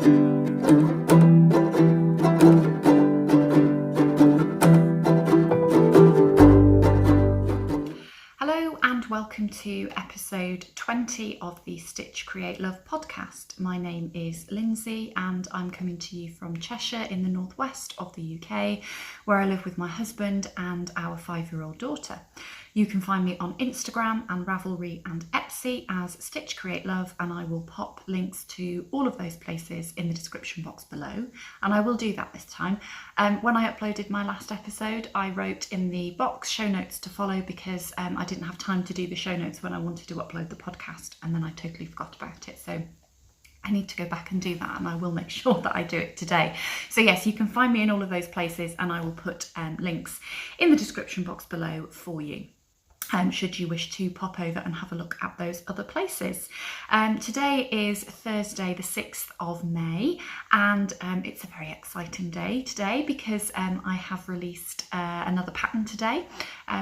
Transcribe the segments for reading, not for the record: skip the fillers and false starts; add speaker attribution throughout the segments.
Speaker 1: Hello and welcome to episode 20 of the Stitch Create Love podcast. My name is Lyndsey and I'm coming to you from Cheshire in the northwest of the UK, where I live with my husband and our 5-year-old daughter. You can find me on Instagram and Ravelry and Etsy as Stitch Create Love, and I will pop links to all of those places in the description box below, and I will do that this time. When I uploaded my last episode, I wrote in the box show notes to follow because I didn't have time to do the show notes when I wanted to upload the podcast, and then I totally forgot about it. So I need to go back and do that, and I will make sure that I do it today. So yes, you can find me in all of those places, and I will put links in the description box below for you. Should you wish to pop over and have a look at those other places. Today is Thursday the 6th of May, and it's a very exciting day today because I have released another pattern today,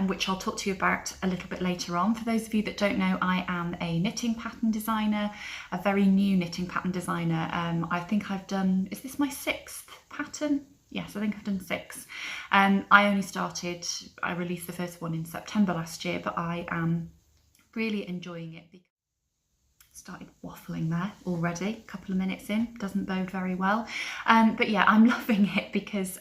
Speaker 1: which I'll talk to you about a little bit later on. For those of you that don't know, I am a knitting pattern designer, a very new knitting pattern designer. I think I've done, is this my 6th pattern? Yes, I think I've done 6. I released the first one in September last year, but I am really enjoying it. Started waffling there already, a couple of minutes in, doesn't bode very well. But yeah, I'm loving it because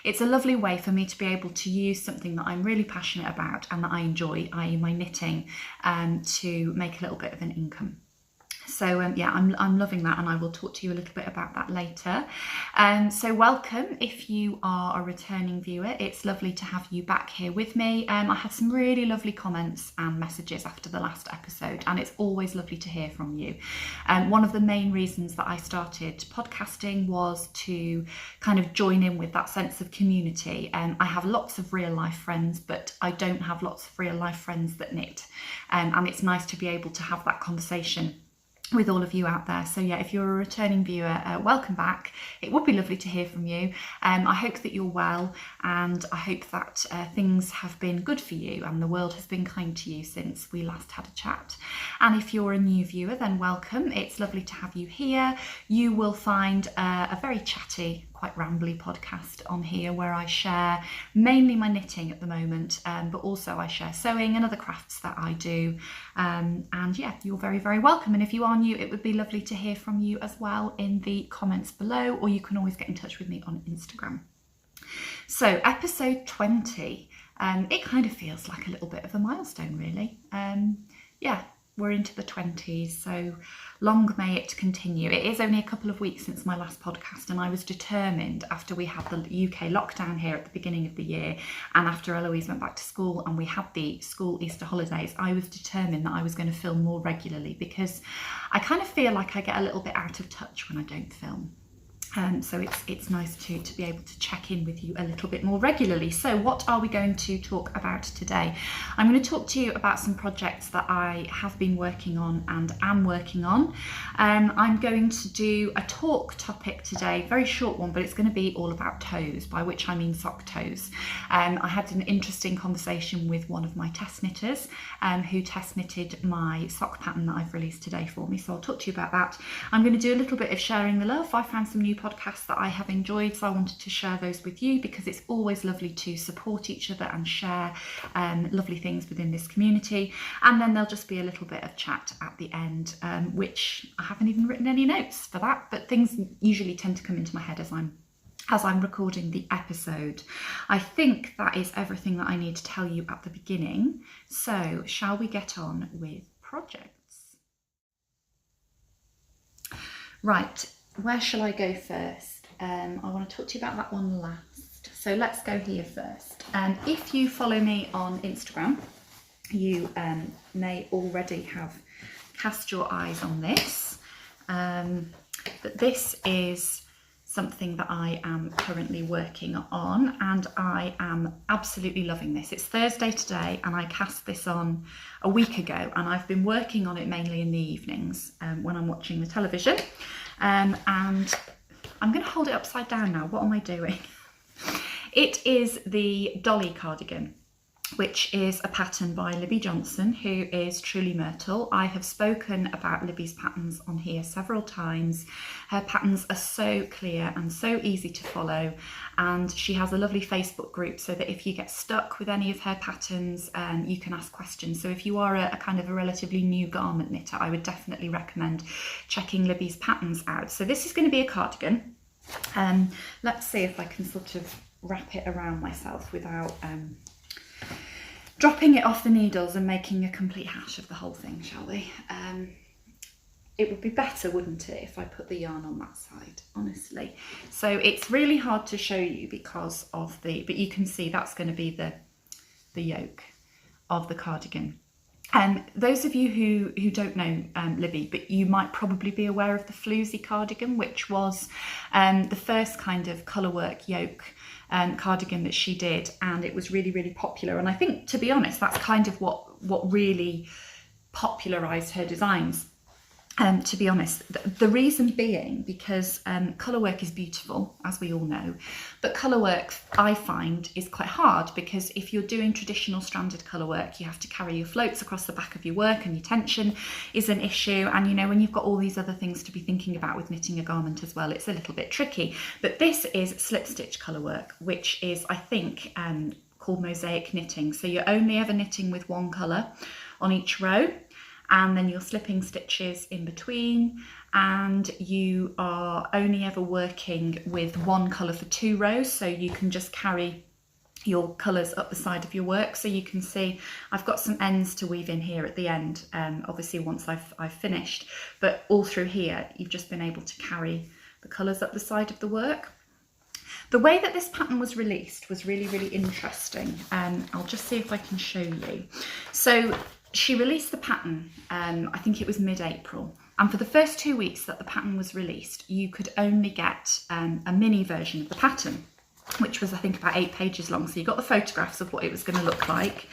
Speaker 1: it's a lovely way for me to be able to use something that I'm really passionate about and that I enjoy, i.e. my knitting, to make a little bit of an income. So yeah, I'm loving that, and I will talk to you a little bit about that later. So welcome if you are a returning viewer. It's lovely to have you back here with me. I had some really lovely comments and messages after the last episode, and it's always lovely to hear from you. One of the main reasons that I started podcasting was to kind of join in with that sense of community. I have lots of real life friends, but I don't have lots of real life friends that knit, and it's nice to be able to have that conversation with all of you out there. So yeah, if you're a returning viewer, welcome back. It would be lovely to hear from you. I hope that you're well, and I hope that things have been good for you and the world has been kind to you since we last had a chat. And if you're a new viewer, then welcome. It's lovely to have you here. You will find a very chatty, quite rambly podcast on here where I share mainly my knitting at the moment, but also I share sewing and other crafts that I do. And yeah, you're very, very welcome. And if you are new, it would be lovely to hear from you as well in the comments below, or you can always get in touch with me on Instagram. So episode 20, it kind of feels like a little bit of a milestone, really. Yeah. We're into the 20s, so long may it continue. It is only a couple of weeks since my last podcast, and I was determined after we had the UK lockdown here at the beginning of the year, and after Eloise went back to school and we had the school Easter holidays, I was determined that I was going to film more regularly because I kind of feel like I get a little bit out of touch when I don't film. So it's nice to be able to check in with you a little bit more regularly. So what are we going to talk about today? I'm going to talk to you about some projects that I have been working on and am working on. I'm going to do a talk topic today, very short one, but it's going to be all about toes, by which I mean sock toes. I had an interesting conversation with one of my test knitters who test knitted my sock pattern that I've released today for me. So I'll talk to you about that. I'm going to do a little bit of sharing the love. I found some new podcasts that I have enjoyed, so I wanted to share those with you because it's always lovely to support each other and share lovely things within this community. And then there'll just be a little bit of chat at the end, which I haven't even written any notes for that, but things usually tend to come into my head as I'm recording the episode. I think that is everything that I need to tell you at the beginning. So shall we get on with projects? Right. Where shall I go first? I want to talk to you about that one last. So let's go here first. If you follow me on Instagram, you may already have cast your eyes on this. But this is something that I am currently working on, and I am absolutely loving this. It's Thursday today, and I cast this on a week ago, and I've been working on it mainly in the evenings when I'm watching the television. And I'm going to hold it upside down now. What am I doing? It is the Dolly Cardigan. which is a pattern by Libby Jonson, who is truly Myrtle. I have spoken about Libby's patterns on here several times. Her patterns are so clear and so easy to follow, and she has a lovely Facebook group so that if you get stuck with any of her patterns, you can ask questions. So if you are a kind of a relatively new garment knitter, I would definitely recommend checking Libby's patterns out. So this is going to be a cardigan. Let's see if I can sort of wrap it around myself without dropping it off the needles and making a complete hash of the whole thing, shall we? It would be better, wouldn't it, if I put the yarn on that side, honestly. So it's really hard to show you because of the, but you can see that's going to be the yoke of the cardigan. Those of you who don't know Libby, but you might probably be aware of the Floozy Cardigan, which was the first kind of colourwork yoke cardigan that she did, and it was really, really popular. And I think, to be honest, that's kind of what really popularised her designs. To be honest, the reason being because colourwork is beautiful, as we all know, but colourwork I find is quite hard, because if you're doing traditional stranded colourwork, you have to carry your floats across the back of your work, and your tension is an issue. And you know, when you've got all these other things to be thinking about with knitting a garment as well, it's a little bit tricky. But this is slip stitch colourwork, which is, I think, called mosaic knitting. So you're only ever knitting with one colour on each row, and then you're slipping stitches in between, and you are only ever working with one colour for 2 rows, so you can just carry your colours up the side of your work. So you can see I've got some ends to weave in here at the end, obviously once I've finished, but all through here you've just been able to carry the colours up the side of the work. The way that this pattern was released was really, really interesting. I'll just see if I can show you. So she released the pattern, I think it was mid-April, and for the first 2 weeks that the pattern was released, you could only get a mini version of the pattern, which was, I think, about 8 pages long. So you got the photographs of what it was going to look like,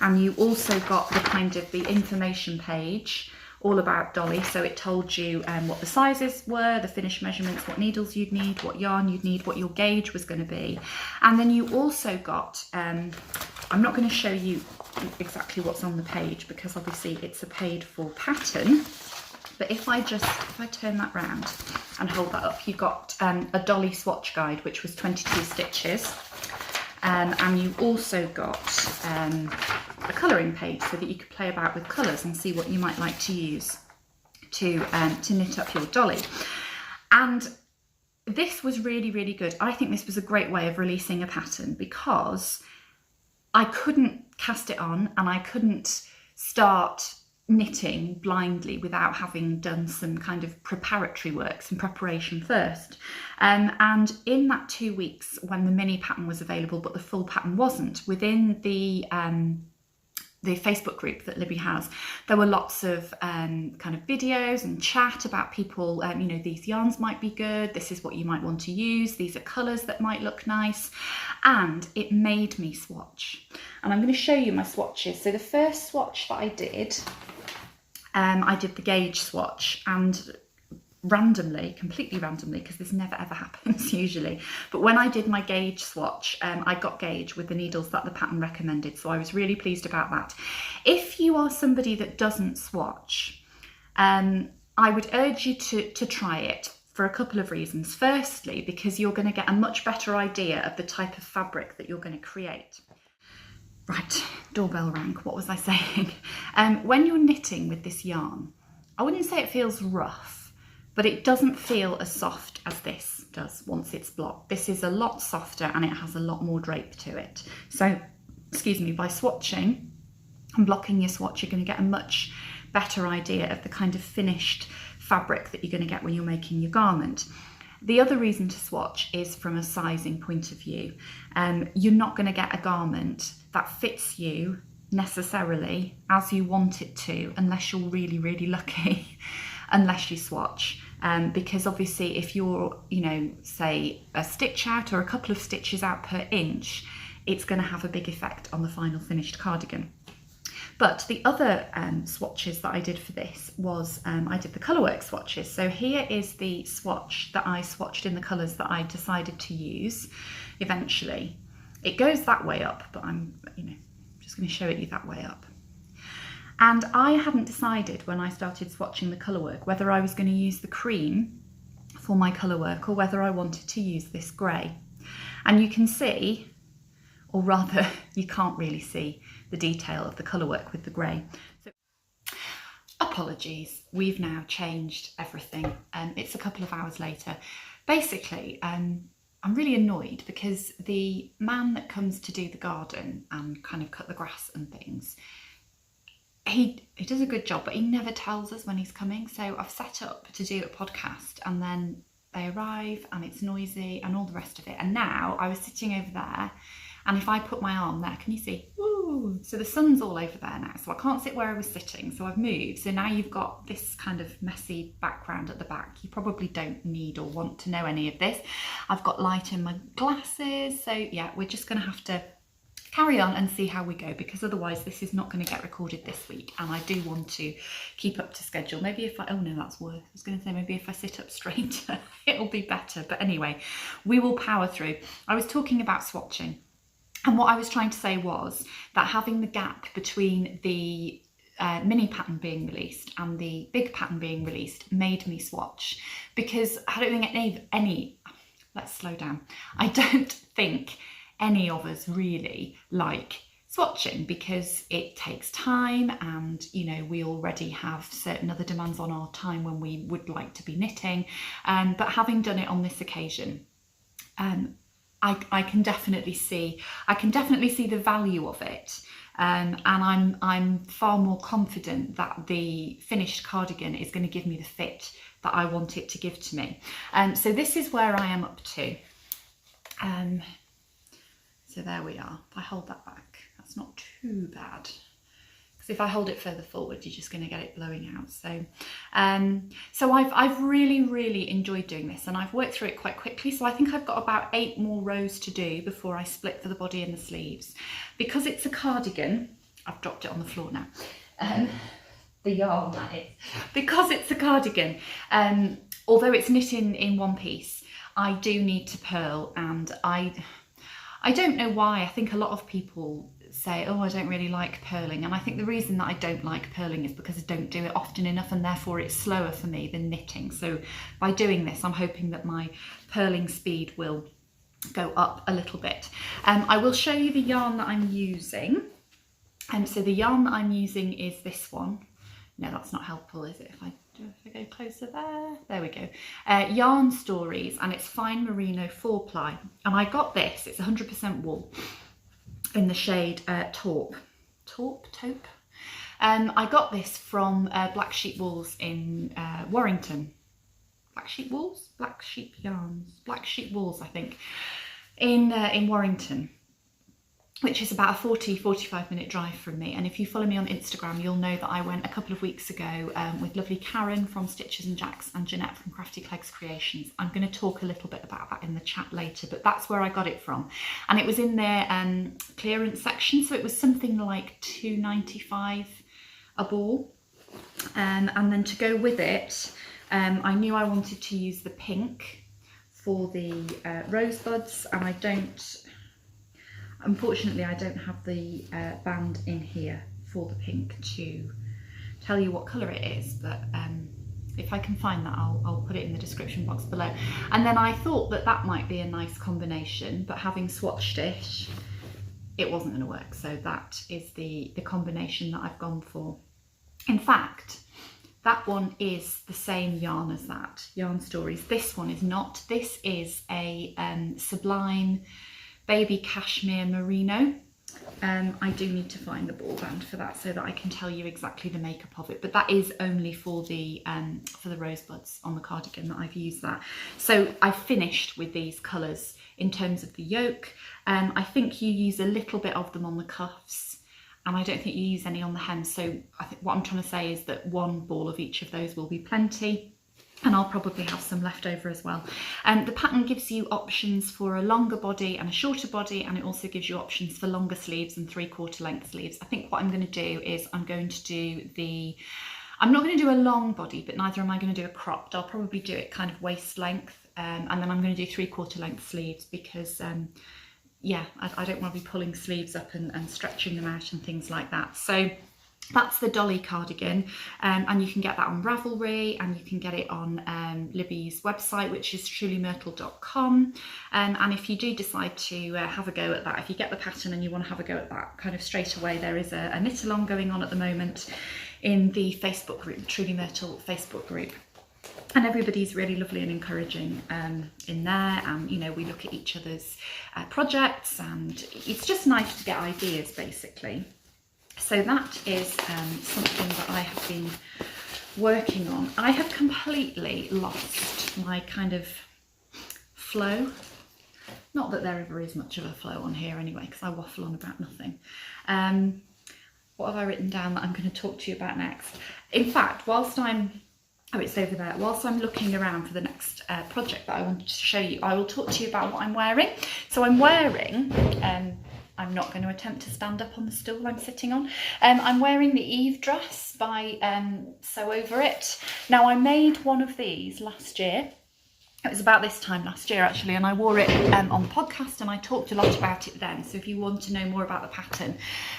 Speaker 1: and you also got the kind of the information page all about Dolly. So it told you what the sizes were, the finished measurements, what needles you'd need, what yarn you'd need, what your gauge was going to be. And then you also got, I'm not going to show you exactly what's on the page because obviously it's a paid for pattern, but if I turn that round and hold that up, you got a Dolly swatch guide, which was 22 stitches. And you also got a colouring page so that you could play about with colours and see what you might like to use to knit up your dolly. And this was really, really good. I think this was a great way of releasing a pattern because I couldn't cast it on and I couldn't start knitting blindly without having done some kind of preparatory work, some preparation first. And in that 2 weeks when the mini pattern was available but the full pattern wasn't, within the Facebook group that Libby has, there were lots of kind of videos and chat about people, you know, these yarns might be good, this is what you might want to use, these are colours that might look nice, and it made me swatch. And I'm going to show you my swatches. So the first swatch that I did the gauge swatch, and randomly, completely randomly, because this never ever happens usually, but when I did my gauge swatch, I got gauge with the needles that the pattern recommended, so I was really pleased about that. If you are somebody that doesn't swatch, I would urge you to try it for a couple of reasons. Firstly, because you're going to get a much better idea of the type of fabric that you're going to create. Right, doorbell rang. What was I saying? When you're knitting with this yarn, I wouldn't say it feels rough, but it doesn't feel as soft as this does once it's blocked. This is a lot softer and it has a lot more drape to it. So, excuse me, by swatching and blocking your swatch, you're going to get a much better idea of the kind of finished fabric that you're going to get when you're making your garment. The other reason to swatch is from a sizing point of view. You're not going to get a garment that fits you necessarily as you want it to unless you're really, really lucky, unless you swatch. Because obviously if you're, you know, say a stitch out or a couple of stitches out per inch, it's going to have a big effect on the final finished cardigan. But the other swatches that I did for this was, I did the colourwork swatches. So here is the swatch that I swatched in the colours that I decided to use eventually. It goes that way up, but I'm, you know, just just going to show it you that way up. And I hadn't decided when I started swatching the colour work whether I was going to use the cream for my colour work or whether I wanted to use this grey. And you can see, or rather you can't really see the detail of the colour work with the grey. So, apologies, we've now changed everything. It's a couple of hours later. Basically, I'm really annoyed because the man that comes to do the garden and kind of cut the grass and things, he does a good job, but he never tells us when he's coming. So I've set up to do a podcast and then they arrive and it's noisy and all the rest of it. And now I was sitting over there, and if I put my arm there, can you see? Ooh, so the sun's all over there now. So I can't sit where I was sitting. So I've moved. So now you've got this kind of messy background at the back. You probably don't need or want to know any of this. I've got light in my glasses. So yeah, we're just going to have to carry on and see how we go, because otherwise this is not going to get recorded this week, and I do want to keep up to schedule. Maybe if I, oh no, that's worse. I was going to say maybe if I sit up straighter it'll be better, but anyway, we will power through. I was talking about swatching, and what I was trying to say was that having the gap between the mini pattern being released and the big pattern being released made me swatch, because I don't think any let's slow down. I don't think any of us really like swatching because it takes time, and you know, we already have certain other demands on our time when we would like to be knitting, but having done it on this occasion, I can definitely see the value of it, and I'm far more confident that the finished cardigan is going to give me the fit that I want it to give to me. So this is where I am up to. So there we are. If I hold that back, that's not too bad. Because if I hold it further forward, you're just going to get it blowing out. So, so I've really enjoyed doing this, and I've worked through it quite quickly. So I think I've got about 8 more rows to do before I split for the body and the sleeves. Because it's a cardigan, I've dropped it on the floor now. The yarn, that is. Because it's a cardigan, although it's knit in one piece, I do need to purl, and I don't know why. I think a lot of people say, oh, I don't really like purling. And I think the reason that I don't like purling is because I don't do it often enough, and therefore it's slower for me than knitting. So by doing this, I'm hoping that my purling speed will go up a little bit. I will show you the yarn that I'm using. So the yarn that I'm using is this one. No, that's not helpful, is it? If I go closer there we go. Yarn Stories, and it's fine merino 4-ply, and I got this, it's 100% wool in the shade taupe. I got this from Black Sheep Wools in Warrington. Black Sheep Wools? Black Sheep Yarns? Black Sheep Wools, I think, in Warrington, which is about a 40-45 minute drive from me. And if you follow me on Instagram, you'll know that I went a couple of weeks ago with lovely Karen from Stitches and Jacks and Jeanette from Crafty Clegs Creations. I'm going to talk a little bit about that in the chat later, but that's where I got it from. And it was in their clearance section, so it was something like £2.95 a ball. And then to go with it, I knew I wanted to use the pink for the rosebuds, and unfortunately, I don't have the band in here for the pink to tell you what colour it is, but if I can find that, I'll put it in the description box below. And then I thought that that might be a nice combination, but having swatched it wasn't going to work. So that is the combination that I've gone for. In fact, that one is the same yarn as that, Yarn Stories. This one is not. This is a Sublime Baby Cashmere Merino. I do need to find the ball band for that so that I can tell you exactly the makeup of it, but that is only for the rosebuds on the cardigan that I've used that. So I've finished with these colours in terms of the yoke. I think you use a little bit of them on the cuffs, and I don't think you use any on the hem. So I think what I'm trying to say is that one ball of each of those will be plenty. And I'll probably have some left over as well. The pattern gives you options for a longer body and a shorter body, and it also gives you options for longer sleeves and 3/4 length sleeves. I think what I'm going to do is I'm not going to do a long body, but neither am I going to do a cropped. I'll probably do it kind of waist length, and then I'm going to do 3/4 length sleeves because yeah, I don't want to be pulling sleeves up and stretching them out and things like that. So that's the Dolly Cardigan, and you can get that on Ravelry, and you can get it on Libby's website, which is trulymyrtle.com. And if you do decide to have a go at that, if you get the pattern and you want to have a go at that kind of straight away, there is a knit along going on at the moment in the Facebook group, Truly Myrtle Facebook group. And everybody's really lovely and encouraging in there, and you know, we look at each other's projects, and it's just nice to get ideas basically. So that is something that I have been working on. I have completely lost my kind of flow. Not that there ever is much of a flow on here anyway, because I waffle on about nothing. What have I written down that I'm going to talk to you about next? In fact, whilst I'm, oh, it's over there. Whilst I'm looking around for the next project that I wanted to show you, I will talk to you about what I'm wearing. So I'm wearing, I'm not going to attempt to stand up on the stool I'm sitting on. I'm wearing the Eve dress by Sew Over It. Now, I made one of these last year. It was about this time last year actually, and I wore it on the podcast, and I talked a lot about it then. So if you want to know more about the pattern,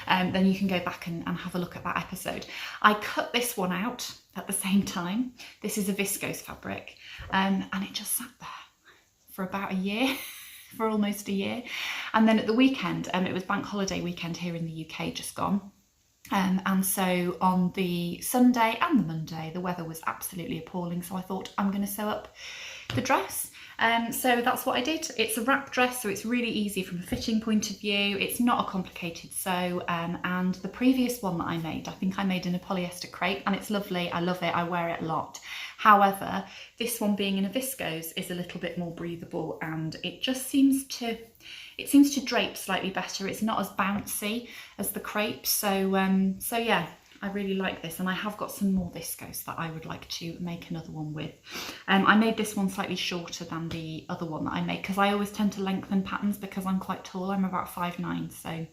Speaker 1: then you can go back and have a look at that episode. I cut this one out at the same time. This is a viscose fabric, and it just sat there for about a year, for almost a year. And then at the weekend, it was bank holiday weekend here in the UK just gone. And so on the Sunday and the Monday, the weather was absolutely appalling. So I thought, I'm going to sew up the dress. So that's what I did. It's a wrap dress, so it's really easy from a fitting point of view. It's not a complicated sew. And the previous one that I made, I think I made in a polyester crepe, and it's lovely. I love it. I wear it a lot. However, this one being in a viscose is a little bit more breathable, and it just seems to drape slightly better. It's not as bouncy as the crepe. So so yeah, I really like this, and I have got some more viscose that I would like to make another one with. I made this one slightly shorter than the other one that I made, because I always tend to lengthen patterns because I'm quite tall. I'm about 5'9", so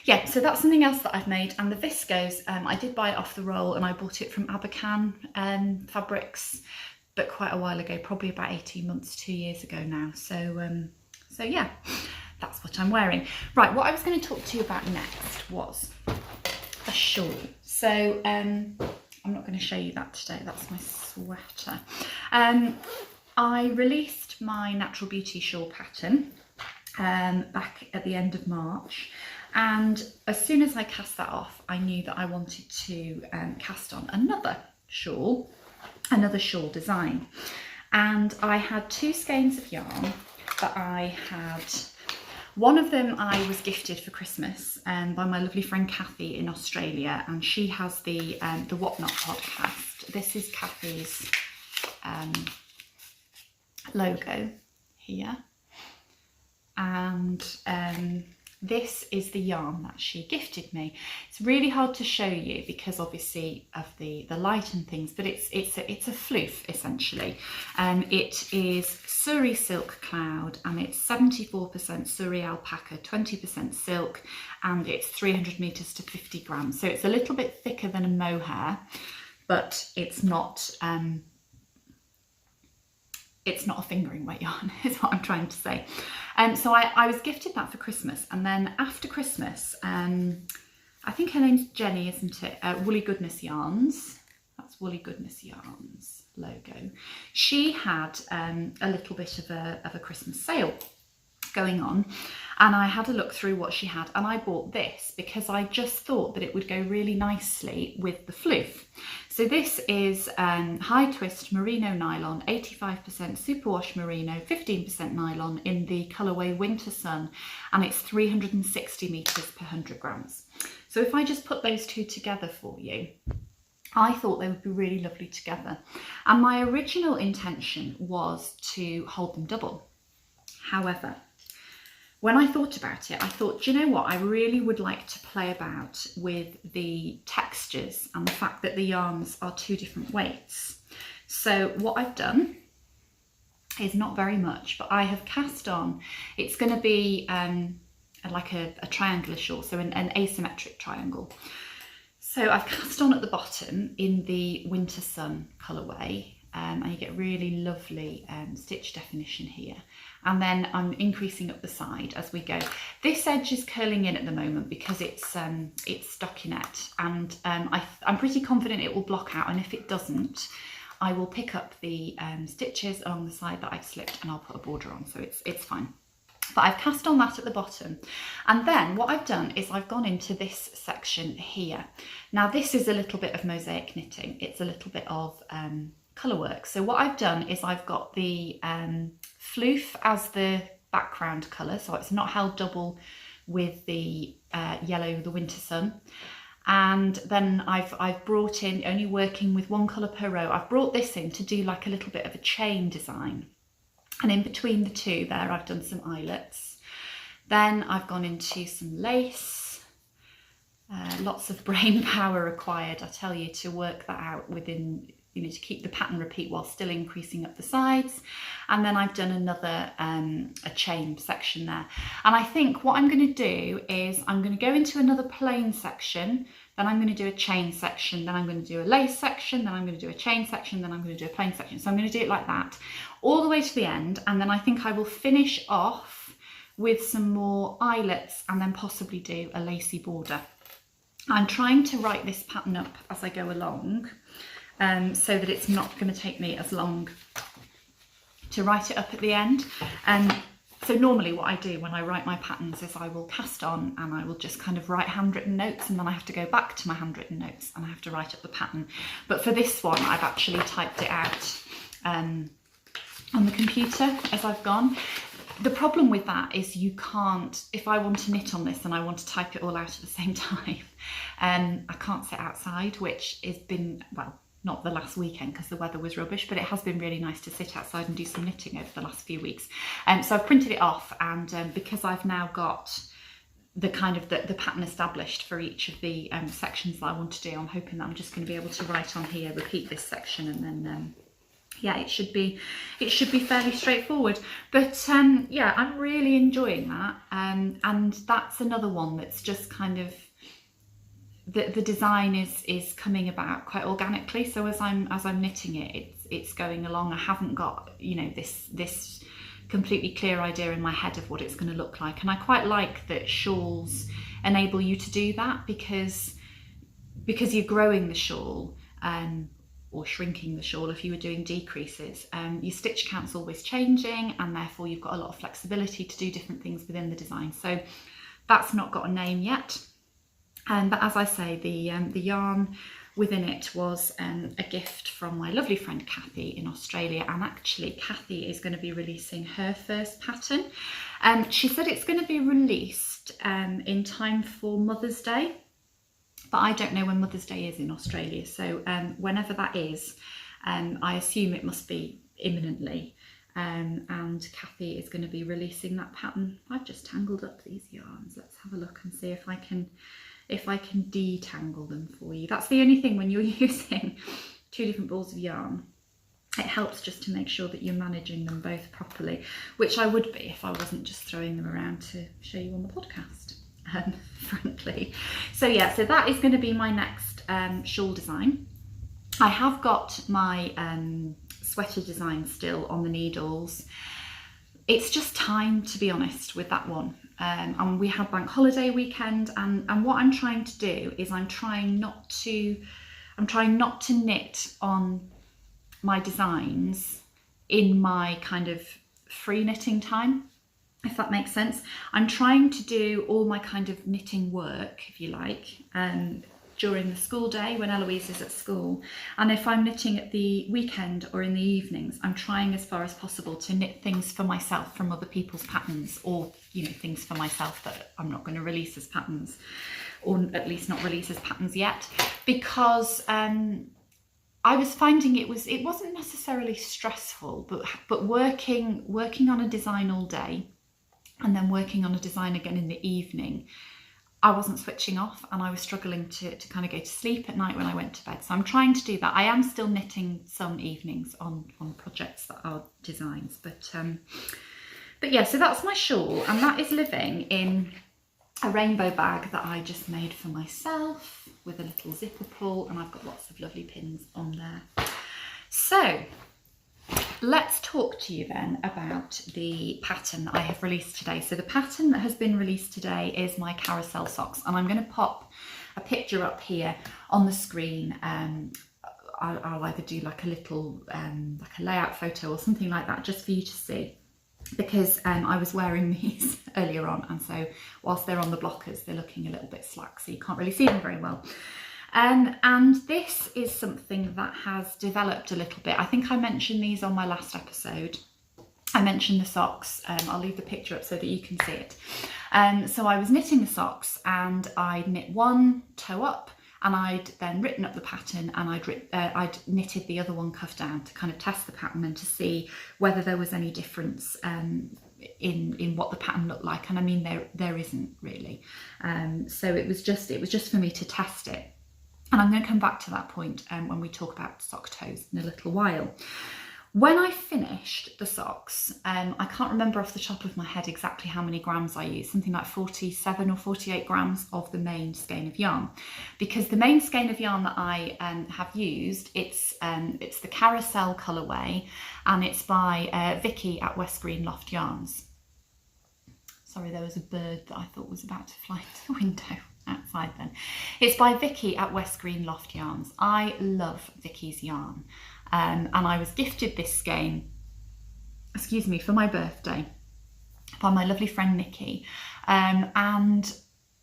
Speaker 1: yeah, so that's something else that I've made. And the viscose, I did buy it off the roll, and I bought it from Abercan Fabrics, but quite a while ago, probably about 18 months, 2 years ago now. So so yeah, that's what I'm wearing. Right, what I was going to talk to you about next was a shawl. So I'm not going to show you that today. That's my sweater. I released my Natural Beauty shawl pattern back at the end of March, and as soon as I cast that off, I knew that I wanted to cast on another shawl design. And I had 2 skeins of yarn that I had. One of them I was gifted for Christmas by my lovely friend Kathy in Australia, and she has the Whatnot podcast. This is Kathy's logo here, and this is the yarn that she gifted me. It's really hard to show you because obviously of the light and things, but it's a floof essentially. It is Surrey Silk Cloud, and it's 74% Surrey alpaca, 20% silk, and it's 300 meters to 50 grams. So it's a little bit thicker than a mohair, but it's not a fingering weight yarn, is what I'm trying to say. So I was gifted that for Christmas, and then after Christmas, I think her name's Jenny, isn't it? Woolly Goodness Yarns. That's Woolly Goodness Yarns logo. She had a little bit of a Christmas sale going on, and I had a look through what she had, and I bought this because I just thought that it would go really nicely with the floof. So this is high twist merino nylon, 85% superwash merino, 15% nylon in the colourway Winter Sun, and it's 360 meters per 100 grams. So if I just put those two together for you, I thought they would be really lovely together. And my original intention was to hold them double. However, when I thought about it, I thought, do you know what? I really would like to play about with the textures and the fact that the yarns are 2 different weights. So what I've done is not very much, but I have cast on, it's going to be like a triangular shawl, so an asymmetric triangle. So I've cast on at the bottom in the Winter Sun colourway, and you get really lovely stitch definition here. And then I'm increasing up the side as we go. This edge is curling in at the moment because it's stockinette, and I'm pretty confident it will block out, and if it doesn't, I will pick up the stitches along the side that I've slipped and I'll put a border on, so it's fine. But I've cast on that at the bottom, and then what I've done is I've gone into this section here. Now this is a little bit of mosaic knitting, it's a little bit of colour work. So what I've done is I've got the floof as the background colour, so it's not held double with the yellow, the winter sun. And then I've brought in, only working with one colour per row, I've brought this in to do like a little bit of a chain design. And in between the two there, I've done some eyelets. Then I've gone into some lace. Lots of brain power required, I tell you, to work that out within, you know, to keep the pattern repeat while still increasing up the sides. And then I've done another a chain section there. And I think what I'm going to do is I'm going to go into another plain section, then I'm going to do a chain section, then I'm going to do a lace section, then I'm going to do a chain section, then I'm going to do a plain section. So I'm going to do it like that all the way to the end, and then I think I will finish off with some more eyelets and then possibly do a lacy border. I'm trying to write this pattern up as I go along, so that it's not going to take me as long to write it up at the end. So normally what I do when I write my patterns is I will cast on and I will just kind of write handwritten notes, and then I have to go back to my handwritten notes and I have to write up the pattern. But for this one, I've actually typed it out on the computer as I've gone. The problem with that is you can't, if I want to knit on this and I want to type it all out at the same time, I can't sit outside, which has been, well, not the last weekend because the weather was rubbish, but it has been really nice to sit outside and do some knitting over the last few weeks. So I've printed it off, and because I've now got the kind of the pattern established for each of the sections that I want to do, I'm hoping that I'm just going to be able to write on here, repeat this section, and then yeah, it should be fairly straightforward. But yeah, I'm really enjoying that, and that's another one that's just kind of, the design is coming about quite organically. So as I'm knitting it, it's going along. I haven't got, you know, this completely clear idea in my head of what it's going to look like, and I quite like that shawls enable you to do that, because you're growing the shawl or shrinking the shawl if you were doing decreases. Your stitch count's always changing, and therefore you've got a lot of flexibility to do different things within the design. So that's not got a name yet. But as I say, the yarn within it was a gift from my lovely friend Kathy in Australia, and actually Kathy is going to be releasing her first pattern. She said it's going to be released in time for Mother's Day, but I don't know when Mother's Day is in Australia, so whenever that is, I assume it must be imminently. And Kathy is going to be releasing that pattern. I've just tangled up these yarns. Let's have a look and see if I can detangle them for you. That's the only thing when you're using two different balls of yarn. It helps just to make sure that you're managing them both properly, which I would be if I wasn't just throwing them around to show you on the podcast, frankly. So yeah, so that is going to be my next shawl design. I have got my sweater design still on the needles. It's just time, to be honest, with that one. And we had bank holiday weekend, and what I'm trying to do is I'm trying not to knit on my designs in my kind of free knitting time, if that makes sense. I'm trying to do all my kind of knitting work, if you like, during the school day when Eloise is at school, and if I'm knitting at the weekend or in the evenings, I'm trying as far as possible to knit things for myself from other people's patterns, or, you know, things for myself that I'm not going to release as patterns, or at least not release as patterns yet, because I was finding it wasn't necessarily stressful, but working on a design all day and then working on a design again in the evening, I wasn't switching off, and I was struggling to kind of go to sleep at night when I went to bed. So I'm trying to do that. I am still knitting some evenings on projects that are designs, but yeah, so that's my shawl, and that is living in a rainbow bag that I just made for myself with a little zipper pull, and I've got lots of lovely pins on there. So let's talk to you then about the pattern that I have released today. So the pattern that has been released today is my Carousel Socks, and I'm going to pop a picture up here on the screen. I'll either do like a little like a layout photo or something like that just for you to see, because I was wearing these earlier on, and so whilst they're on the blockers they're looking a little bit slack, so you can't really see them very well. And this is something that has developed a little bit. I think I mentioned these on my last episode. I mentioned the socks. I'll leave the picture up so that you can see it. So I was knitting the socks, and I'd knit one toe up, and I'd then written up the pattern, and I'd knitted the other one cuff down to kind of test the pattern and to see whether there was any difference in what the pattern looked like. And I mean, there isn't really. So it was just for me to test it. And I'm going to come back to that point when we talk about sock toes in a little while. When I finished the socks, I can't remember off the top of my head exactly how many grams I used, something like 47 or 48 grams of the main skein of yarn. Because the main skein of yarn that I have used, it's the Carousel colourway, and it's by Vicky at West Green Loft Yarns. Sorry, there was a bird that I thought was about to fly into the window outside then. It's by Vicky at West Green Loft Yarns. I love Vicky's yarn. And I was gifted this skein, excuse me, for my birthday by my lovely friend Nikki. And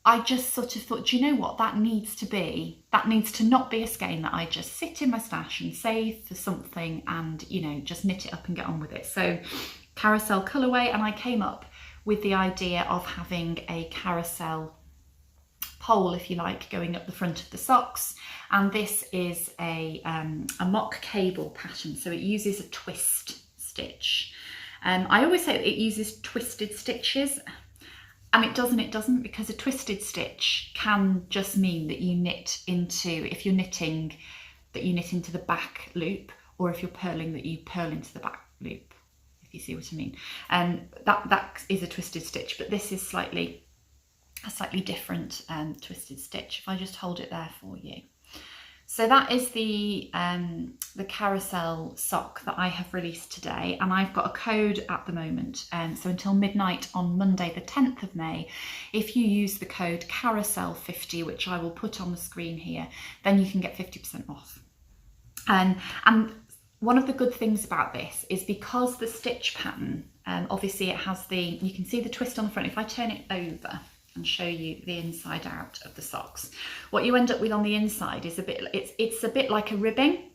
Speaker 1: I just sort of thought, do you know what, that needs to not be a skein that I just sit in my stash and save for something and, you know, just knit it up and get on with it. So Carousel colourway, and I came up with the idea of having a carousel pole, if you like, going up the front of the socks. And this is a mock cable pattern, so it uses a twist stitch. I always say that it uses twisted stitches, and it doesn't, because a twisted stitch can just mean that you knit into, if you're knitting, that you knit into the back loop, or if you're purling, that you purl into the back loop, if you see what I mean. That is a twisted stitch, but this is a slightly different twisted stitch. If I just hold it there for you. So that is the Carousel sock that I have released today, and I've got a code at the moment. So until midnight on Monday the 10th of May, if you use the code Carousel50, which I will put on the screen here, then you can get 50% off. And one of the good things about this is because the stitch pattern, obviously it has you can see the twist on the front. If I turn it over and show you the inside out of the socks, what you end up with on the inside is it's a bit like a ribbing,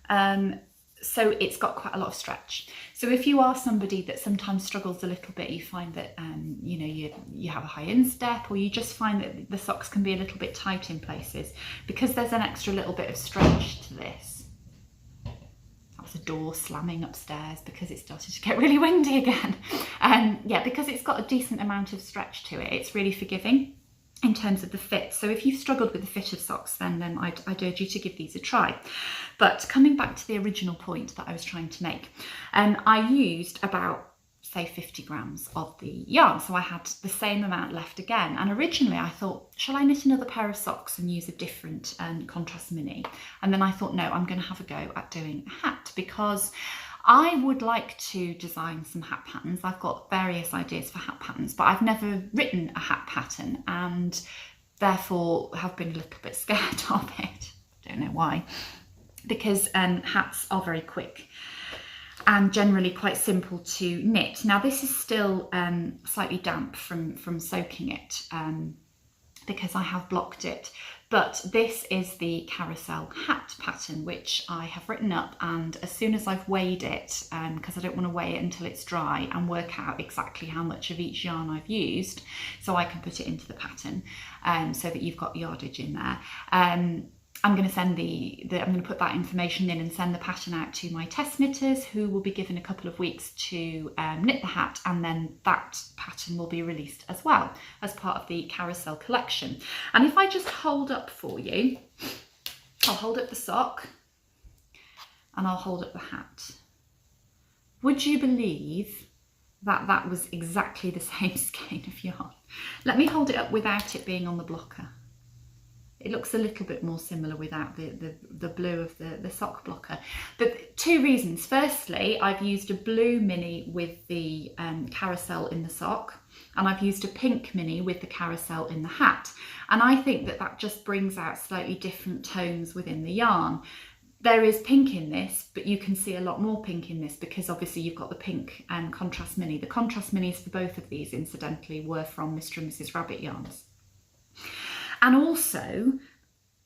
Speaker 1: so it's got quite a lot of stretch. So if you are somebody that sometimes struggles a little bit, you find that you know, you have a high instep, or you just find that the socks can be a little bit tight in places, because there's an extra little bit of stretch to this. A door slamming upstairs because it started to get really windy again. Yeah, because it's got a decent amount of stretch to it, it's really forgiving in terms of the fit. So if you've struggled with the fit of socks, then I'd urge you to give these a try. But coming back to the original point that I was trying to make, I used about, say, 50 grams of the yarn, so I had the same amount left again. And originally I thought, shall I knit another pair of socks and use a different contrast mini? And then I thought, no, I'm going to have a go at doing a hat, because I would like to design some hat patterns. I've got various ideas for hat patterns, but I've never written a hat pattern, and therefore have been a little bit scared of it. I don't know why, because hats are very quick and generally quite simple to knit. Now this is still slightly damp from soaking it, because I have blocked it, but this is the Carousel hat pattern, which I have written up, and as soon as I've weighed it, because I don't want to weigh it until it's dry and work out exactly how much of each yarn I've used, so I can put it into the pattern, so that you've got yardage in there. I'm going to send I'm going to put that information in and send the pattern out to my test knitters, who will be given a couple of weeks to knit the hat, and then that pattern will be released as well as part of the Carousel collection. And if I just hold up for you, I'll hold up the sock and I'll hold up the hat. Would you believe that that was exactly the same skein of yarn? Let me hold it up without it being on the blocker. It looks a little bit more similar without the blue of the sock blocker. But two reasons. Firstly, I've used a blue mini with the carousel in the sock, and I've used a pink mini with the carousel in the hat. And I think that that just brings out slightly different tones within the yarn. There is pink in this, but you can see a lot more pink in this because obviously you've got the pink and contrast mini. The contrast minis for both of these, incidentally, were from Mr. and Mrs. Rabbit yarns. And also,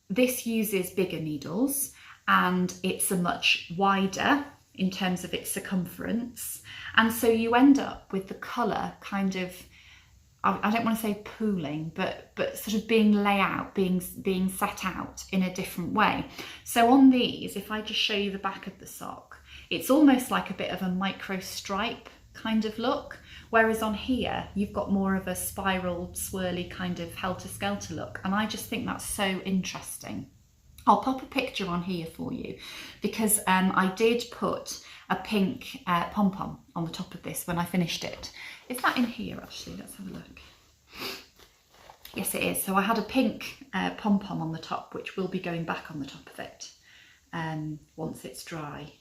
Speaker 1: this uses bigger needles and it's a much wider in terms of its circumference. And so you end up with the colour kind of, I don't want to say pooling, but sort of being layout, being set out in a different way. So on these, if I just show you the back of the sock, it's almost like a bit of a micro stripe kind of look. Whereas on here, you've got more of a spiral, swirly kind of helter-skelter look. And I just think that's so interesting. I'll pop a picture on here for you because I did put a pink pom-pom on the top of this when I finished it. Is that in here actually? Let's have a look. Yes, it is. So I had a pink pom-pom on the top, which will be going back on the top of it once it's dry,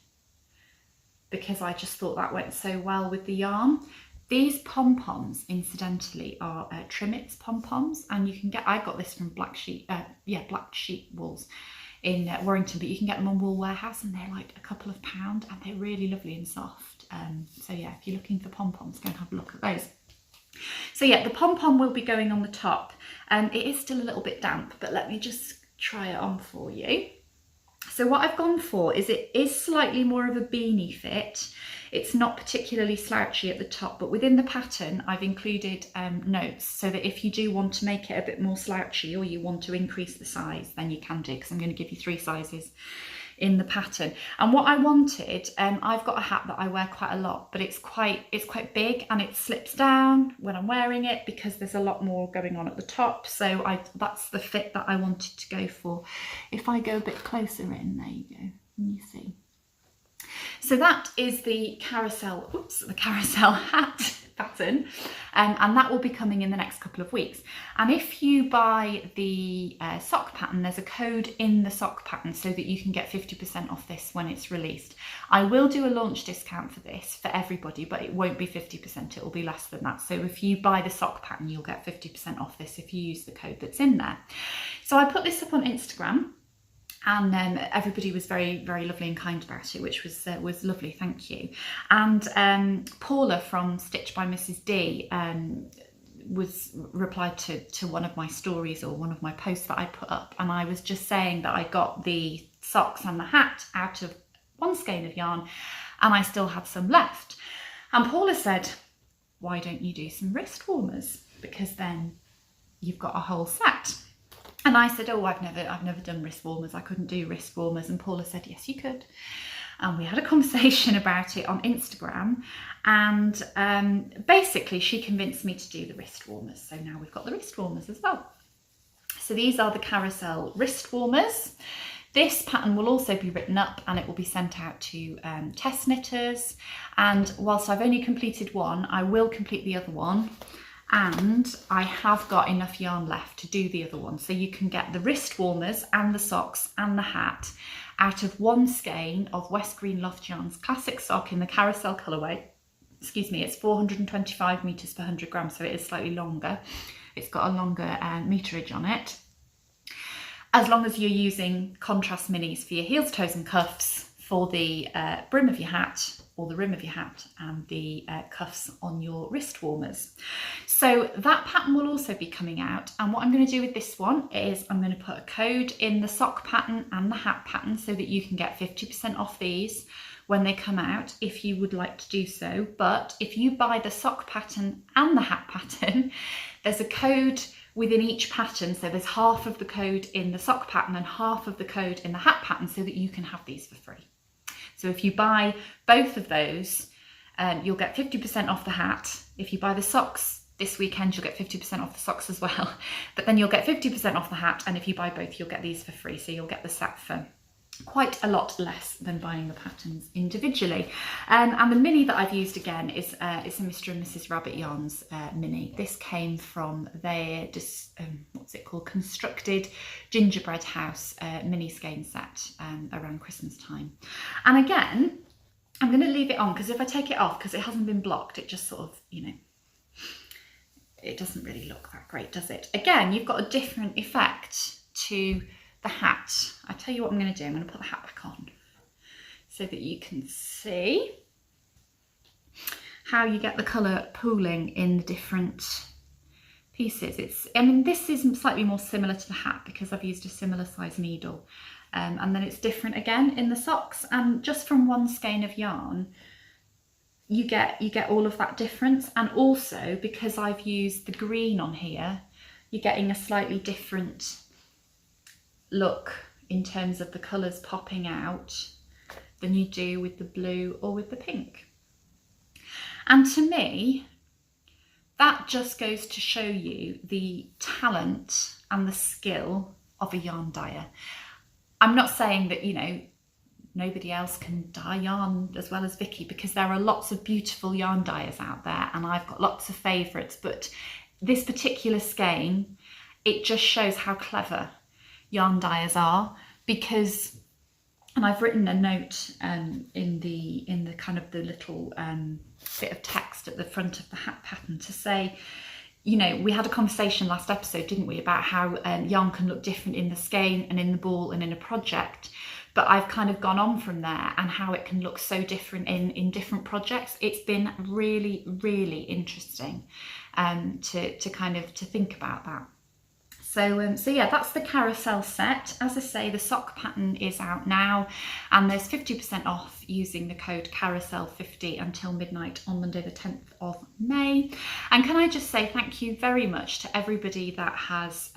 Speaker 1: because I just thought that went so well with the yarn. These pom-poms, incidentally, are Trimmets pom-poms, and you can get, I got this from Black Sheep Wools in Warrington, but you can get them on Wool Warehouse and they're like a couple of pound and they're really lovely and soft. So yeah, if you're looking for pom-poms, go and have a look at those. So yeah, the pom-pom will be going on the top. It is still a little bit damp, but let me just try it on for you. So what I've gone for is it is slightly more of a beanie fit. It's not particularly slouchy at the top, but within the pattern I've included notes so that if you do want to make it a bit more slouchy or you want to increase the size, then you can do, because I'm going to give you 3 sizes in the pattern. And what I wanted, I've got a hat that I wear quite a lot, but it's quite big and it slips down when I'm wearing it because there's a lot more going on at the top. So that's the fit that I wanted to go for. If I go a bit closer in, there you go, and you see. So that is the carousel hat pattern, and that will be coming in the next couple of weeks. And if you buy the sock pattern, there's a code in the sock pattern so that you can get 50% off this when it's released. I will do a launch discount for this for everybody, but it won't be 50%, it will be less than that. So if you buy the sock pattern, you'll get 50% off this if you use the code that's in there. So I put this up on Instagram, and everybody was very, very lovely and kind about it, which was lovely, thank you. And Paula from Stitch by Mrs. D replied to one of my stories or one of my posts that I put up, and I was just saying that I got the socks and the hat out of one skein of yarn and I still have some left. And Paula said, why don't you do some wrist warmers, because then you've got a whole set. And I said, oh, I've never done wrist warmers. I couldn't do wrist warmers. And Paula said, yes, you could. And we had a conversation about it on Instagram. And basically, she convinced me to do the wrist warmers. So now we've got the wrist warmers as well. So these are the Carousel wrist warmers. This pattern will also be written up and it will be sent out to test knitters. And whilst I've only completed one, I will complete the other one. And I have got enough yarn left to do the other one. So you can get the wrist warmers and the socks and the hat out of one skein of West Green Loft Yarns classic sock in the Carousel colourway. Excuse me, it's 425 metres per 100 grams, so it is slightly longer. It's got a longer meterage on it. As long as you're using contrast minis for your heels, toes and cuffs for the brim of your hat, or the rim of your hat, and the cuffs on your wrist warmers. So that pattern will also be coming out, and what I'm going to do with this one is I'm going to put a code in the sock pattern and the hat pattern so that you can get 50% off these when they come out if you would like to do so. But if you buy the sock pattern and the hat pattern, there's a code within each pattern, so there's half of the code in the sock pattern and half of the code in the hat pattern so that you can have these for free. So if you buy both of those, you'll get 50% off the hat. If you buy the socks this weekend, you'll get 50% off the socks as well. But then you'll get 50% off the hat, and if you buy both, you'll get these for free. So you'll get the set for quite a lot less than buying the patterns individually. And the mini that I've used again is a Mr. and Mrs. Rabbit Yarns mini. This came from their what's it called, Constructed Gingerbread House mini skein set around Christmas time. And again, I'm going to leave it on because if I take it off, because it hasn't been blocked, it just sort of, you know, it doesn't really look that great, does it? Again, you've got a different effect to the hat. I tell you what I'm going to do. I'm going to put the hat back on so that you can see how you get the colour pooling in the different pieces. I mean, this is slightly more similar to the hat because I've used a similar size needle. And then it's different again in the socks, and just from one skein of yarn you get all of that difference. And also because I've used the green on here, you're getting a slightly different look in terms of the colours popping out than you do with the blue or with the pink. And to me, that just goes to show you the talent and the skill of a yarn dyer. I'm not saying that, you know, nobody else can dye yarn as well as Vicky, because there are lots of beautiful yarn dyers out there and I've got lots of favourites, but this particular skein, it just shows how clever yarn dyers are, because, and I've written a note in the kind of the little bit of text at the front of the hat pattern to say, you know, we had a conversation last episode, didn't we, about how yarn can look different in the skein and in the ball and in a project, but I've kind of gone on from there and how it can look so different in different projects. It's been really, really interesting to kind of think about that. So yeah, that's the Carousel set. As I say, the sock pattern is out now and there's 50% off using the code Carousel50 until midnight on Monday the 10th of May. And can I just say thank you very much to everybody that has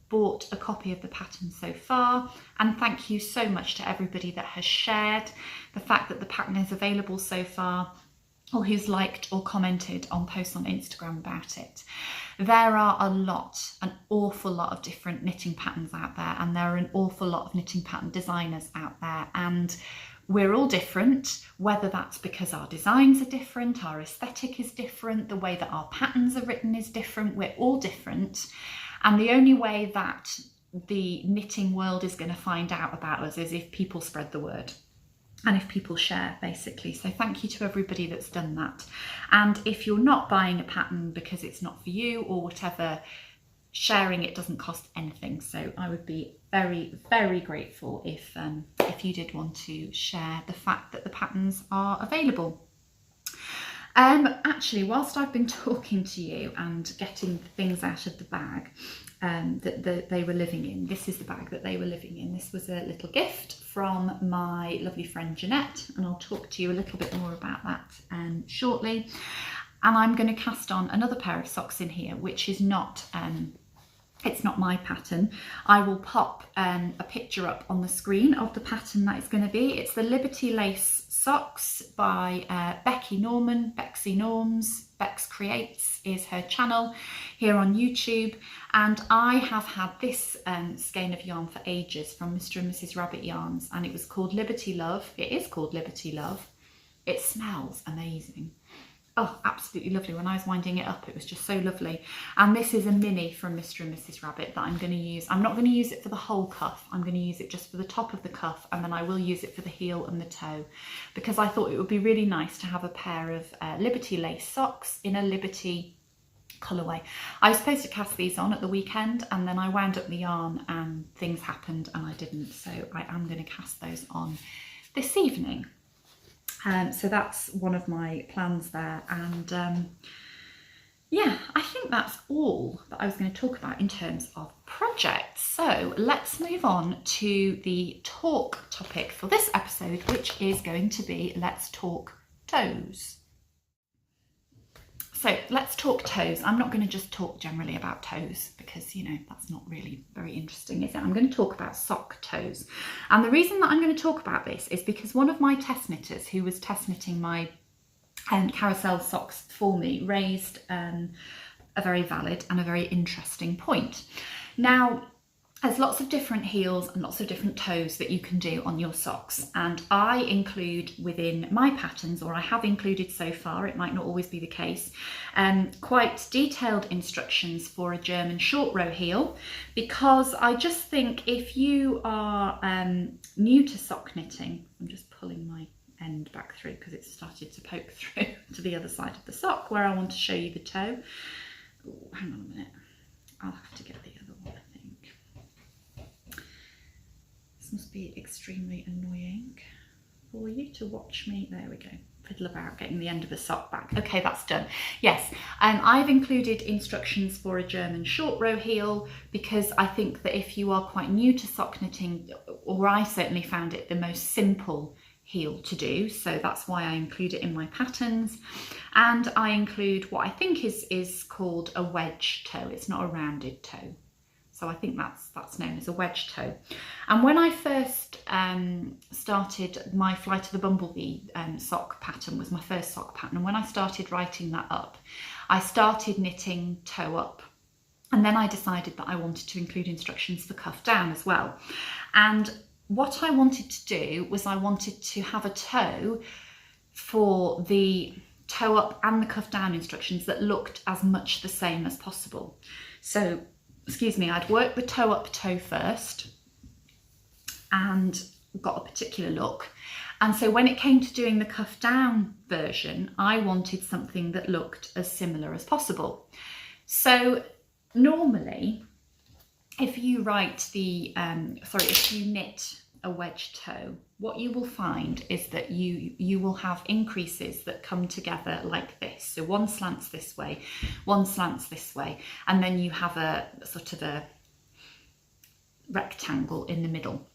Speaker 1: bought a copy of the pattern so far, and thank you so much to everybody that has shared the fact that the pattern is available so far, or who's liked or commented on posts on Instagram about it. There are an awful lot of different knitting patterns out there, and there are an awful lot of knitting pattern designers out there, and we're all different, whether that's because our designs are different, our aesthetic is different, the way that our patterns are written is different, we're all different. And the only way that the knitting world is going to find out about us is if people spread the word. And if people share, basically. So thank you to everybody that's done that. And if you're not buying a pattern because it's not for you or whatever, sharing it doesn't cost anything. So I would be very, very grateful if you did want to share the fact that the patterns are available. Actually, whilst I've been talking to you and getting things out of the bag that they were living in, this is the bag that they were living in. This was a little gift from my lovely friend Jeanette, and I'll talk to you a little bit more about that shortly. And I'm going to cast on another pair of socks in here, which is not it's not my pattern. I will pop a picture up on the screen of the pattern that it's going to be. It's the Liberty Lace Socks by Becky Norman, Bexy Norms. Bex Creates is her channel here on YouTube. And I have had this skein of yarn for ages from Mr. and Mrs. Rabbit Yarns, and it was called Liberty Love. It is called Liberty Love. It smells amazing. Oh, absolutely lovely. When I was winding it up, it was just so lovely. And this is a mini from Mr. and Mrs. Rabbit that I'm going to use. I'm not going to use it for the whole cuff. I'm going to use it just for the top of the cuff, and then I will use it for the heel and the toe, because I thought it would be really nice to have a pair of Liberty Lace socks in a Liberty colourway. I was supposed to cast these on at the weekend, and then I wound up the yarn and things happened and I didn't. So I am going to cast those on this evening. So that's one of my plans there, and yeah, I think that's all that I was going to talk about in terms of projects. So let's move on to the talk topic for this episode, which is going to be Let's Talk Toes. So let's talk toes. I'm not going to just talk generally about toes because, you know, that's not really very interesting, is it? I'm going to talk about sock toes. And the reason that I'm going to talk about this is because one of my test knitters who was test knitting my Carousel socks for me raised a very valid and a very interesting point. Now, There's lots of different heels and lots of different toes that you can do on your socks, and I include within my patterns, or I have included so far, it might not always be the case, quite detailed instructions for a German short row heel, because I just think if you are new to sock knitting, I'm just pulling my end back through because it's started to poke through to the other side of the sock where I want to show you the toe. Ooh, hang on a minute, I'll have to get the other one, I think. This must be extremely annoying for you to watch me. There we go. Fiddle about getting the end of the sock back. Okay, that's done. Yes, I've included instructions for a German short row heel because I think that if you are quite new to sock knitting, or I certainly found it the most simple heel to do, so that's why I include it in my patterns. And I include what I think is called a wedge toe. It's not a rounded toe. So I think that's known as a wedge toe. And when I first started, my Flight of the Bumblebee sock pattern was my first sock pattern. And when I started writing that up, I started knitting toe up. And then I decided that I wanted to include instructions for cuff down as well. And what I wanted to do was I wanted to have a toe for the toe up and the cuff down instructions that looked as much the same as possible. So, excuse me, I'd worked the toe up toe first and got a particular look. And so when it came to doing the cuff down version, I wanted something that looked as similar as possible. So normally, if you write the, if you knit a wedge toe, what you will find is that you will have increases that come together like this. So one slants this way, one slants this way, and then you have a sort of a rectangle in the middle.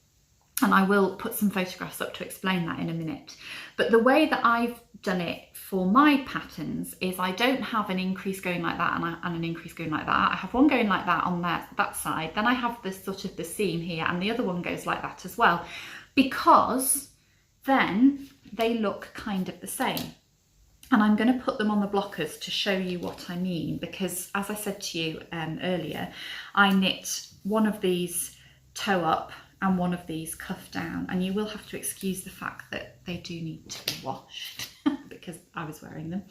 Speaker 1: And I will put some photographs up to explain that in a minute. But the way that I've done it for my patterns is I don't have an increase going like that and an increase going like that. I have one going like that on that side. Then I have this sort of the seam here, and the other one goes like that as well, because then they look kind of the same. And I'm going to put them on the blockers to show you what I mean, because as I said to you earlier, I knit one of these toe up and one of these cuff down, and you will have to excuse the fact that they do need to be washed because I was wearing them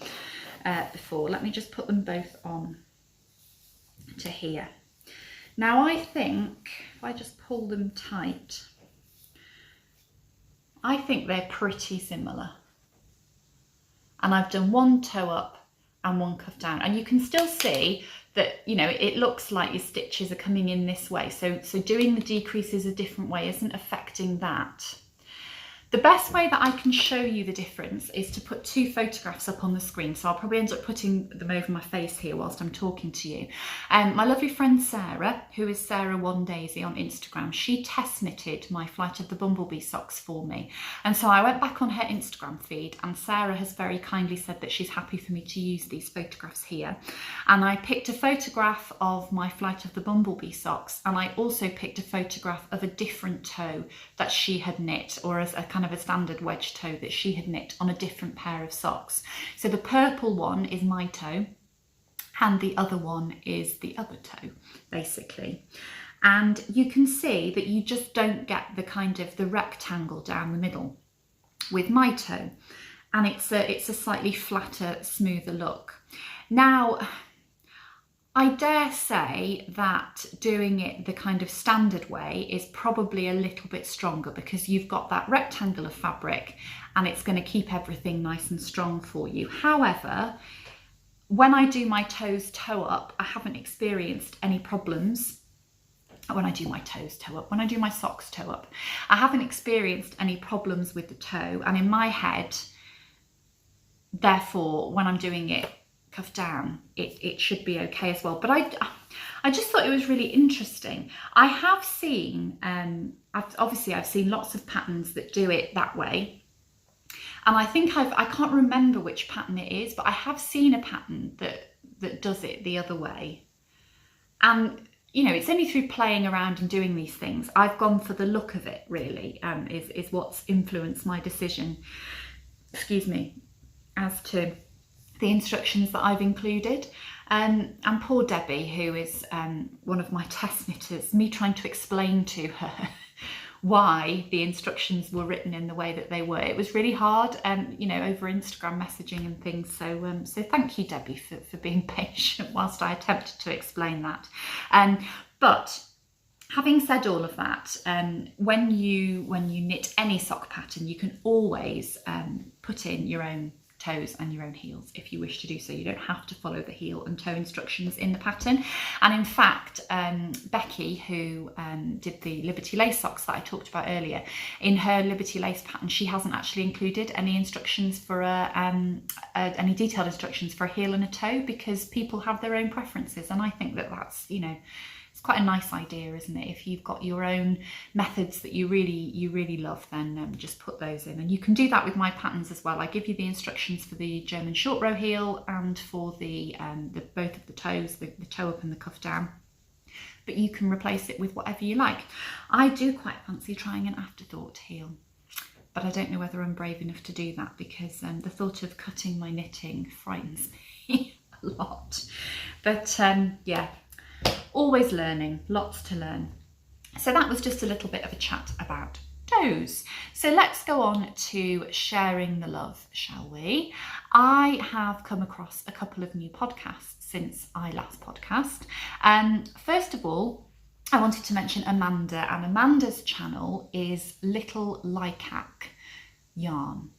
Speaker 1: before. Let me just put them both on to here. Now I think if I just pull them tight, I think they're pretty similar. And I've done one toe up and one cuff down, and you can still see that, you know, it looks like your stitches are coming in this way. So doing the decreases a different way isn't affecting that. The best way that I can show you the difference is to put two photographs up on the screen. So I'll probably end up putting them over my face here whilst I'm talking to you. My lovely friend Sarah, who is Sarah One Daisy on Instagram, she test knitted my Flight of the Bumblebee socks for me. And so I went back on her Instagram feed, and Sarah has very kindly said that she's happy for me to use these photographs here. And I picked a photograph of my Flight of the Bumblebee socks, and I also picked a photograph of a different toe that she had knit, or as a kind of a standard wedge toe that she had knit on a different pair of socks. So the purple one is my toe and the other one is the other toe, basically. And you can see that you just don't get the kind of the rectangle down the middle with my toe, and it's a slightly flatter, smoother look. Now, I dare say that doing it the kind of standard way is probably a little bit stronger because you've got that rectangle of fabric and it's going to keep everything nice and strong for you. However, when I do my toes toe up, I haven't experienced any problems. When I do my toes toe up, when I do my socks toe up, I haven't experienced any problems with the toe. And in my head, therefore, when I'm doing it cuff down, it should be okay as well. But I just thought it was really interesting. I have seen, I've seen lots of patterns that do it that way. And I think I can't remember which pattern it is, but I have seen a pattern that does it the other way. And, you know, it's only through playing around and doing these things. I've gone for the look of it, really, is what's influenced my decision, excuse me, as to the instructions that I've included. And poor Debbie, who is one of my test knitters, me trying to explain to her why the instructions were written in the way that they were. It was really hard, you know, over Instagram messaging and things. So, so thank you, Debbie, for being patient whilst I attempted to explain that. But having said all of that, when you knit any sock pattern, you can always put in your own toes and your own heels if you wish to do so. You don't have to follow the heel and toe instructions in the pattern. And in fact, Becky, who did the Liberty lace socks that I talked about earlier, in her Liberty lace pattern, she hasn't actually included any instructions for any detailed instructions for a heel and a toe, because people have their own preferences. And I think that that's, you know, it's quite a nice idea, isn't it? If you've got your own methods that you really love, then just put those in. And you can do that with my patterns as well. I give you the instructions for the German short row heel and for the both of the toes, the toe up and the cuff down. But you can replace it with whatever you like. I do quite fancy trying an afterthought heel, but I don't know whether I'm brave enough to do that, because the thought of cutting my knitting frightens me a lot. But yeah. Always learning, lots to learn. So that was just a little bit of a chat about toes. So let's go on to sharing the love, shall we? I have come across a couple of new podcasts since I last podcast. First of all, I wanted to mention Amanda, and Amanda's channel is Little Lycac Yarn.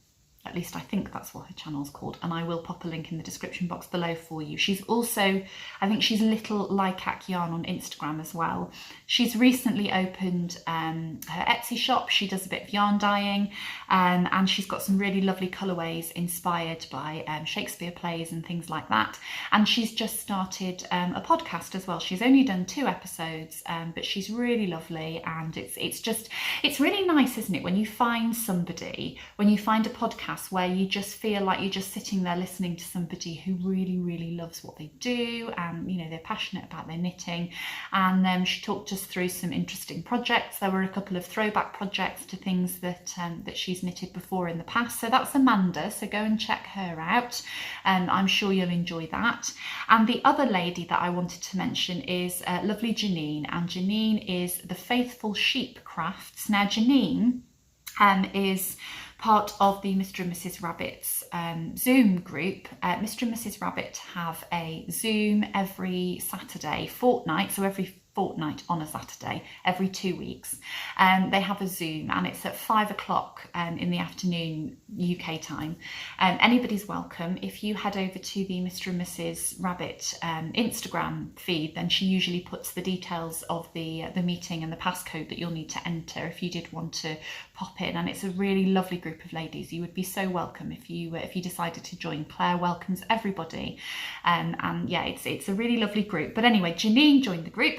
Speaker 1: At least I think that's what her channel's called, and I will pop a link in the description box below for you. She's also, I think she's Little Lycac Yarn on Instagram as well. She's recently opened her Etsy shop. She does a bit of yarn dyeing, and she's got some really lovely colourways inspired by Shakespeare plays and things like that. And she's just started a podcast as well. She's only done 2 episodes, but she's really lovely, and it's really nice, isn't it, when you find somebody, when you find a podcast where you just feel like you're just sitting there listening to somebody who really loves what they do, and you know, they're passionate about their knitting. And she talked us through some interesting projects. There were a couple of throwback projects to things that that she's knitted before in the past. So that's Amanda, so go and check her out. I'm sure you'll enjoy that. And the other lady that I wanted to mention is lovely Janine, and Janine is the Faithful Sheep Crafts. Now Janine is part of the Mr. and Mrs. Rabbit's Zoom group. Mr. and Mrs. Rabbit have a Zoom every Saturday fortnight, so every fortnight on a Saturday, every 2 weeks. They have a Zoom, and it's at 5 o'clock in the afternoon UK time. Anybody's welcome. If you head over to the Mr. and Mrs. Rabbit Instagram feed, then she usually puts the details of the meeting and the passcode that you'll need to enter if you did want to pop in. And it's a really lovely group of ladies. You would be so welcome if you decided to join. Claire welcomes everybody, and yeah, it's a really lovely group. But anyway, Janine joined the group.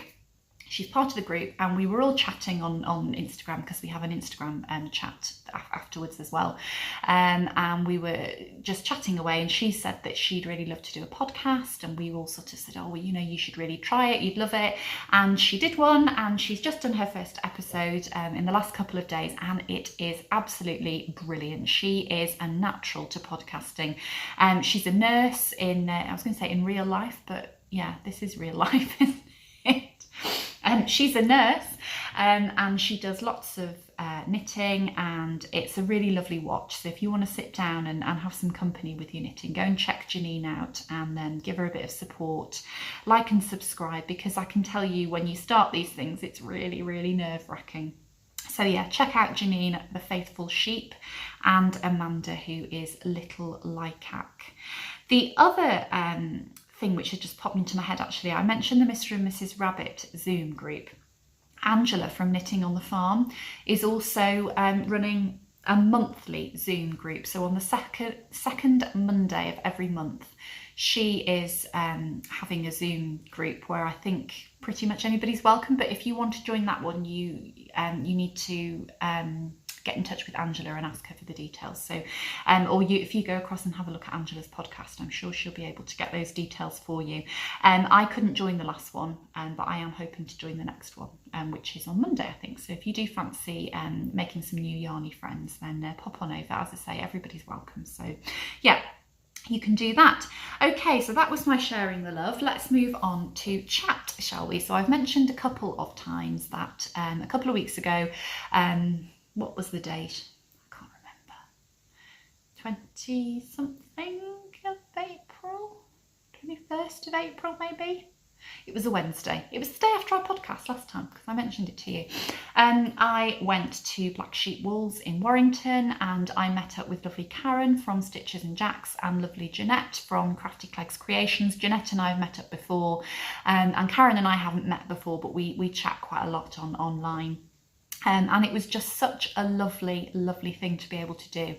Speaker 1: She's part of the group, and we were all chatting on Instagram, because we have an Instagram chat afterwards as well. And we were just chatting away, and she said that she'd really love to do a podcast, and we all sort of said, oh, well, you know, you should really try it, you'd love it. And she did one, and she's just done her first episode in the last couple of days, and it is absolutely brilliant. She is a natural to podcasting. She's a nurse in, I was going to say in real life, but yeah, this is real life, isn't it? She's a nurse, and she does lots of knitting, and it's a really lovely watch. So if you want to sit down and have some company with your knitting, go and check Janine out, and then give her a bit of support. Like and subscribe, because I can tell you, when you start these things, it's really nerve-wracking. So yeah, check out Janine, the Faithful Sheep, and Amanda, who is Little Lycac. The other thing which had just popped into my head, actually, I mentioned the Mr. and Mrs. Rabbit Zoom group. Angela from Knitting on the Farm is also running a monthly Zoom group. So on the second Monday of every month, she is having a Zoom group where I think pretty much anybody's welcome. But if you want to join that one, you need to get in touch with Angela and ask her for the details. So, if you go across and have a look at Angela's podcast, I'm sure she'll be able to get those details for you. I couldn't join the last one, but I am hoping to join the next one, which is on Monday, I think. So if you do fancy making some new yarny friends, then pop on over. As I say, everybody's welcome. So yeah, you can do that. Okay, so that was my sharing the love. Let's move on to chat, shall we? So I've mentioned a couple of times that a couple of weeks ago, what was the date? I can't remember. 20 something of April, 21st of April maybe. It was a Wednesday. It was the day after our podcast last time because I mentioned it to you. I went to Black Sheep Wools in Warrington and I met up with lovely Karen from Stitches and Jacks and lovely Jeanette from Crafty Clegs Creations. Jeanette and I have met up before and Karen and I haven't met before, but we chat quite a lot online. And it was just such a lovely, lovely thing to be able to do.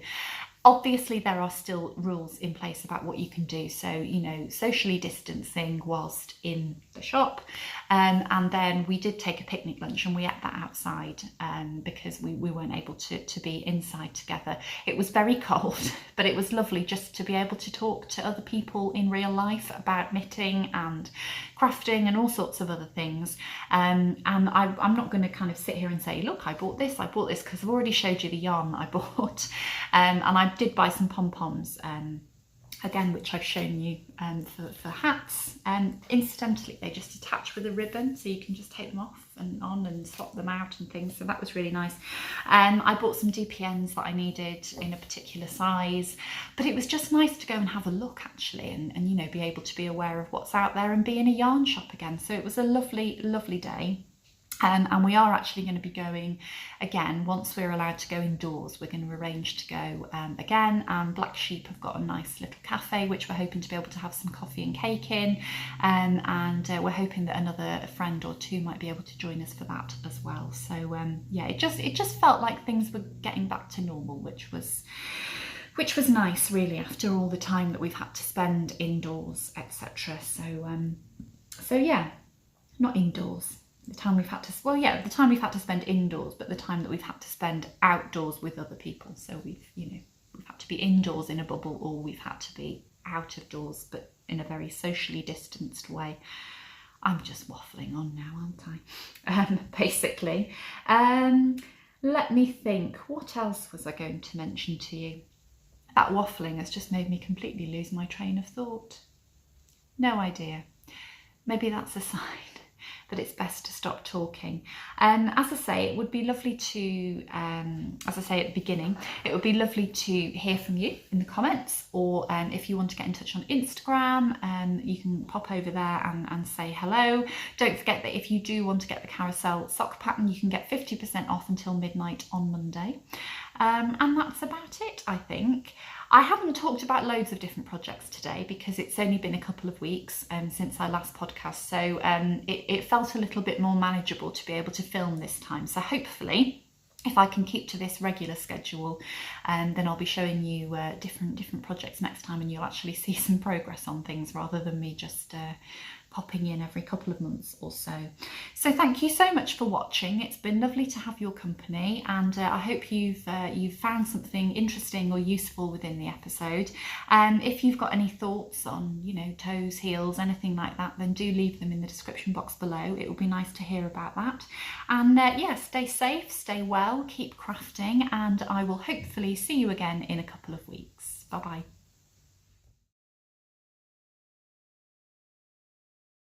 Speaker 1: Obviously, there are still rules in place about what you can do. So, you know, socially distancing whilst in the shop. And then we did take a picnic lunch and we ate that outside because we weren't able to be inside together. It was very cold, but it was lovely just to be able to talk to other people in real life about knitting and crafting and all sorts of other things. And I'm not going to kind of sit here and say, look, I bought this, because I've already showed you the yarn that I bought. And I did buy some Pom Poms, again, which I've shown you for hats. Incidentally, they just attach with a ribbon, so you can just take them off and on and swap them out and things, so that was really nice. I bought some DPNs that I needed in a particular size, but it was just nice to go and have a look actually and you know, be able to be aware of what's out there and be in a yarn shop again. So it was a lovely, lovely day. And we are actually going to be going again once we're allowed to go indoors. We're going to arrange to go again, and Black Sheep have got a nice little cafe which we're hoping to be able to have some coffee and cake in, and we're hoping that another friend or two might be able to join us for that as well. So yeah, it just felt like things were getting back to normal, which was nice really, after all the time that we've had to spend indoors, etc. So yeah, not indoors. The time we've had to, well, yeah, the time we've had to spend indoors, but the time that we've had to spend outdoors with other people. So we've had to be indoors in a bubble, or we've had to be out of doors, but in a very socially distanced way. I'm just waffling on now, aren't I? Basically. Let me think, what else was I going to mention to you? That waffling has just made me completely lose my train of thought. No idea. Maybe that's a sign that it's best to stop talking. As I say, it would be lovely to, as I say at the beginning, it would be lovely to hear from you in the comments, or if you want to get in touch on Instagram, you can pop over there and say hello. Don't forget that if you do want to get the Carousel Sock pattern, you can get 50% off until midnight on Monday. And that's about it, I think. I haven't talked about loads of different projects today because it's only been a couple of weeks since our last podcast, so it felt a little bit more manageable to be able to film this time. So hopefully, if I can keep to this regular schedule, then I'll be showing you different projects next time, and you'll actually see some progress on things rather than me just popping in every couple of months or so. So thank you so much for watching. It's been lovely to have your company, and I hope you've found something interesting or useful within the episode. If you've got any thoughts on, you know, toes, heels, anything like that, then do leave them in the description box below. It would be nice to hear about that. And yeah, stay safe, stay well, keep crafting, and I will hopefully see you again in a couple of weeks. Bye bye.